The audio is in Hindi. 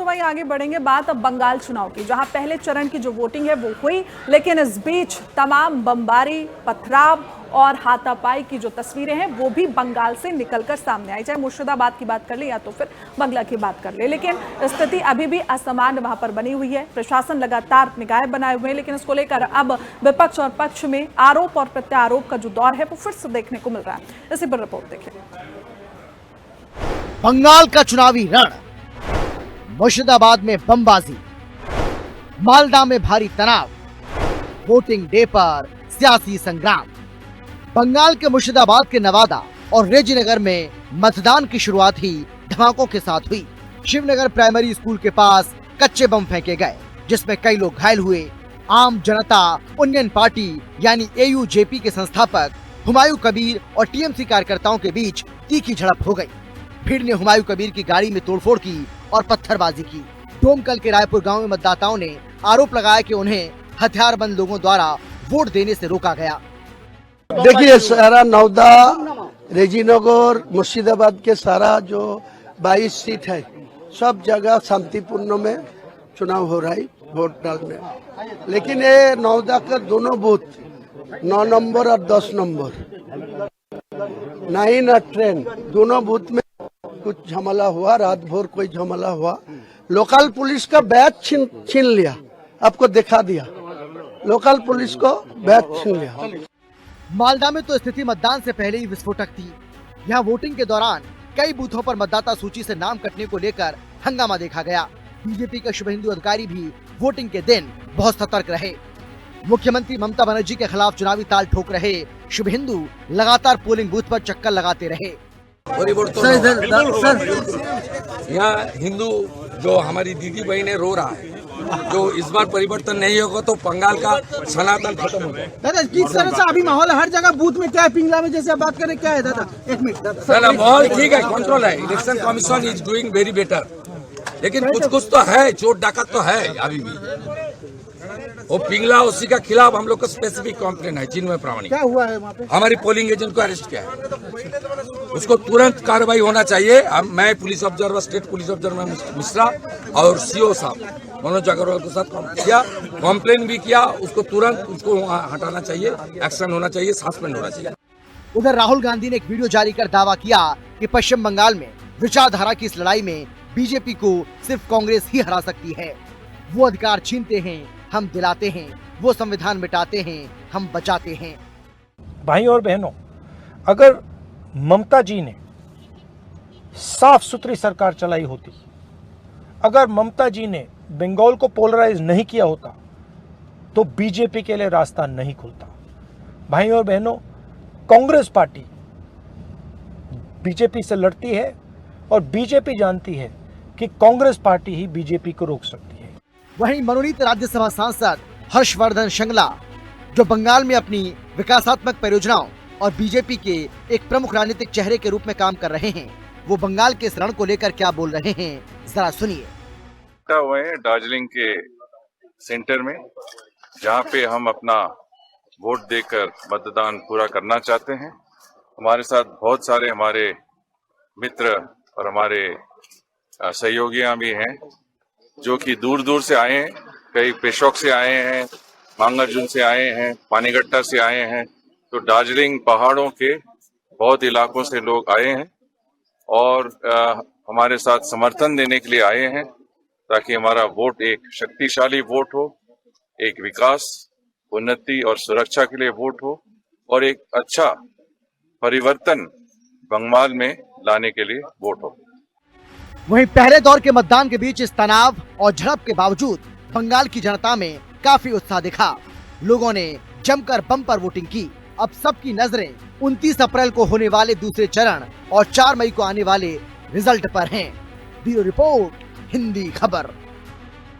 तो वही आगे बढ़ेंगे। बात अब बंगाल चुनाव की, जहां पहले चरण की जो वोटिंग है वो हुई, लेकिन इस बीच तमाम बमबारी, पथराव और हाथापाई की जो तस्वीरें हैं वो भी बंगाल से निकलकर सामने आई। चाहे मुर्शिदाबाद की बात कर ले या तो फिर बंगला की बात कर ले, लेकिन स्थिति अभी भी असामान्य वहां पर बनी हुई है। प्रशासन लगातार निगाहें बनाए हुए हैं, लेकिन इसको लेकर अब विपक्ष और पक्ष में आरोप और प्रत्यारोप का जो दौर है वो फिर से देखने को मिल रहा है। इसी पर रिपोर्ट देखिए। बंगाल का चुनावी रण, मुर्शिदाबाद में बमबाजी, मालदा में भारी तनाव, वोटिंग डे पर सियासी संग्राम। बंगाल के मुर्शिदाबाद के नवादा और रेजीनगर में मतदान की शुरुआत ही धमाकों के साथ हुई। शिवनगर प्राइमरी स्कूल के पास कच्चे बम फेंके गए, जिसमें कई लोग घायल हुए। आम जनता यूनियन पार्टी यानी AUJP के संस्थापक हुमायूं कबीर और TMC कार्यकर्ताओं के बीच तीखी झड़प हो गई। भीड़ ने हुमायूं कबीर की गाड़ी में तोड़फोड़ की और पत्थरबाजी की। डोमकल के रायपुर गांव में मतदाताओं ने आरोप लगाया कि उन्हें हथियारबंद लोगों द्वारा वोट देने से रोका गया। देखिए, सारा नौदा, रेजीनगर, मुर्शिदाबाद के सारा जो 22 सीट है, सब जगह शांतिपूर्ण में चुनाव हो रहा है वोट डालने। लेकिन ये नौदा का दोनों बूथ 9 नंबर और 10 नंबर 9 और 10 दोनों बूथ में कुछ झमेला हुआ। रात भर कोई झमेला हुआ। लोकल पुलिस का बैच छीन लिया, आपको दिखा दिया। लोकल पुलिस को बैच छीन लिया। मालदा में तो स्थिति मतदान से पहले ही विस्फोटक थी। यहाँ वोटिंग के दौरान कई बूथों पर मतदाता सूची से नाम कटने को लेकर हंगामा देखा गया। बीजेपी के शुभेंदु अधिकारी भी वोटिंग के दिन बहुत सतर्क रहे। मुख्यमंत्री ममता बनर्जी के खिलाफ चुनावी ताल ठोक रहे शुभेंदु लगातार पोलिंग बूथ पर चक्कर लगाते रहे। यहाँ हिंदू जो हमारी दीदी बहनें रो रहा है, जो इस बार परिवर्तन नहीं होगा तो बंगाल का सनातन खत्म हो जाएगा। दादा किस तरह से अभी माहौल है हर जगह बूथ में? क्या है पिंगला में जैसे आप बात करें, क्या है दादा? एक मिनट दादा, माहौल ठीक है, कंट्रोल है। Election commission is doing very better, लेकिन कुछ तो है, चोट डाकत तो है अभी भी। वो पिंगला उसी का खिलाफ हम लोग का स्पेसिफिक कंप्लेन है। चिन्मय प्रामाणिक क्या हुआ है वहाँ पे? हमारी पोलिंग एजेंट को अरेस्ट किया है, उसको तुरंत कार्रवाई होना चाहिए। मैं police observer, state police observer Mishra और CO साहब मनोज अग्रवाल के साथ किया, कंप्लेन भी किया। उसको तुरंत उसको हटाना चाहिए, एक्शन होना चाहिए, सस्पेंड होना चाहिए। उधर राहुल गांधी ने एक वीडियो जारी कर दावा किया कि पश्चिम बंगाल में विचारधारा की इस लड़ाई में बीजेपी को सिर्फ कांग्रेस ही हरा सकती है। वो अधिकार छीनते हैं, हम दिलाते हैं। वो संविधान मिटाते हैं, हम बचाते हैं। भाई और बहनों, अगर ममता जी ने साफ सुथरी सरकार चलाई होती, अगर ममता जी ने बंगाल को पोलराइज नहीं किया होता, तो बीजेपी के लिए रास्ता नहीं खुलता। भाई और बहनों, कांग्रेस पार्टी बीजेपी से लड़ती है और बीजेपी जानती है कि कांग्रेस पार्टी ही बीजेपी को रोक सकती है। वहीं मनोनीत राज्यसभा सांसद हर्षवर्धन श्रृंगला, जो बंगाल में अपनी विकासात्मक परियोजनाओं और बीजेपी के एक प्रमुख राजनीतिक चेहरे के रूप में काम कर रहे हैं, वो बंगाल के इस रण को लेकर क्या बोल रहे हैं, जरा सुनिए। हुए हैं दार्जिलिंग के सेंटर में, जहां पे हम अपना वोट देकर मतदान पूरा करना चाहते हैं। हमारे साथ बहुत सारे हमारे मित्र और हमारे सहयोगियां भी हैं, जो कि दूर दूर से आए हैं। कई पेशोक से आए हैं, मांगर्जुन से आए हैं, पानीगट्टा से आए हैं। तो दार्जिलिंग पहाड़ों के बहुत इलाकों से लोग आए हैं और हमारे साथ समर्थन देने के लिए आए हैं, ताकि हमारा वोट एक शक्तिशाली वोट हो, एक विकास, उन्नति और सुरक्षा के लिए वोट हो और एक अच्छा परिवर्तन बंगाल में लाने के लिए वोट हो। वहीं पहले दौर के मतदान के बीच इस तनाव और झड़प के बावजूद बंगाल की जनता में काफी उत्साह दिखा। लोगों ने जमकर बम्पर वोटिंग की। अब सबकी नजरें 29 अप्रैल को होने वाले दूसरे चरण और 4 मई को आने वाले रिजल्ट पर हैं। ब्यूरो रिपोर्ट, हिंदी खबर।